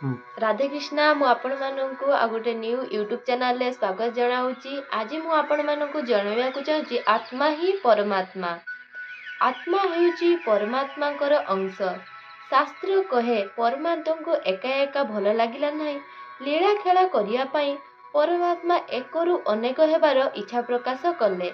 राधे कृष्णा मु आपण मानकु आ गोटे न्यू यूट्यूब चैनल रे स्वागत जनाऊची। आज मु आपण मानकु जनइया को चाहूची आत्मा ही परमात्मा। आत्मा हेउची परमात्मांकर अंश। शास्त्र कहे परमात्मा को एका एका भल लागिला नहीं, लीला खेला करिया पई परमात्मा एकरु अनेक हेबार इच्छा प्रकाश कले।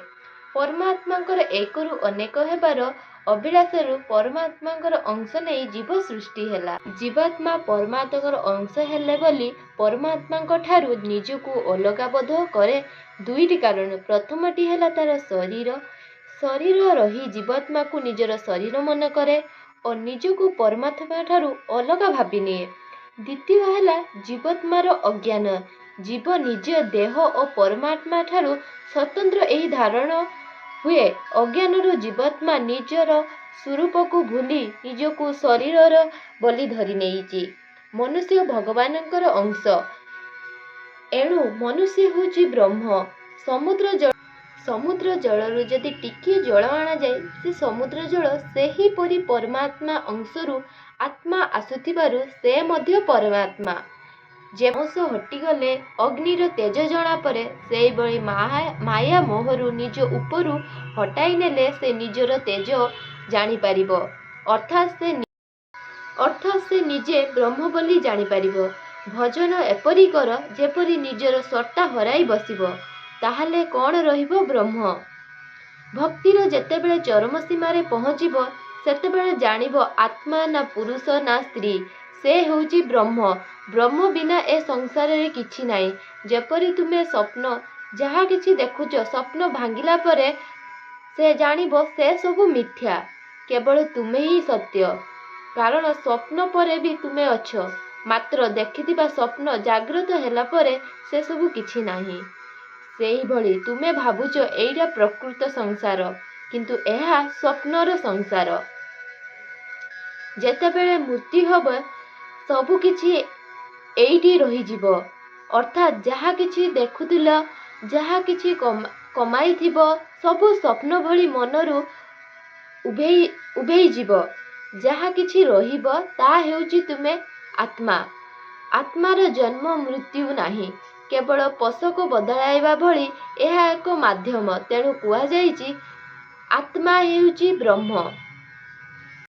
परमात्मांकर एकरु अनेक हेबार अभिलाषरू परमात्मांकर अंश नहीं जीव सृष्टि हेला। जीवात्मा परमात्मांकर अंश हेले बोली परमात्मांक ठारू निजकु अलगा बोध करे दुईटी कारण। प्रथमटी हेला तार शरीर। शरीर रही जीवात्मा को निजर शरीर मन करे और निजकु परमात्मा ठारू अलगा भाबी निए। द्वितीय हेला जीवात्मार अज्ञान। जीव निज देह और परमात्मा ठारू स्वतंत्र एही धारण हुए। अज्ञानरू जीवात्मा निजर स्वरूप को भूली निजकु शरीर बोली धरी नेइची। मनुष्य भगवानंकर अंश, एणु मनुष्य होची ब्रह्म। समुद्र जलरू जदि टिके जल आना जाए से समुद्र जल से ही परी परमात्मा अंशरू आत्मा आसुथिबारु से मध्य परमात्मा। जे अंश हटिगले अग्निर तेज जना परे से बड़ी माया मोहरु निज उपरु हटाई नेले से निजर तेज जानी पारिबो। अर्थात से निजे ब्रह्म बोली जानी पारिबो। भजन एपरी कर जेपरी निजर सत्ता हराई बसिबो, ताहले कौन रहिबो ब्रह्म। भक्तिर जेतेबेले चरम सीमारे पहुँचिबो सेतेबेले जानिबो आत्मा ना पुरुष ना स्त्री, से होउची ब्रह्म। ब्रह्म बिना ए संसार रे किछि नाही। जेपरी तुमे स्वप्न जहा किछि देखुच स्वप्न भांगिला परे से जानिबो से सबु मिथ्या, केवल तुमे ही सत्य। कारण स्वप्न परे भी तुमे अछ, मात्र देखिथिबा स्वप्न जागृत हेला परे से सबु किछि नाही। सेही भली तुमे भाबुच एइटा प्रकृत संसार, किंतु एहा स्वप्नर संसार। जेतेबेले मृत्यु हब सबु किछि एइटी रही जीवो। अर्थात जहा किछि देखुथिल जहा किछि कमाई थिबो सबु स्वप्न भली मनरू उभेई जीवो। जहा किछि रहिबो ता हेउची तुमे आत्मा। आत्मार जन्म मृत्यु नाही, केवल पोषक बदलाइबा भली एहा एक माध्यम। तेणु कुआ जाइछि आत्मा हेउची ब्रह्म।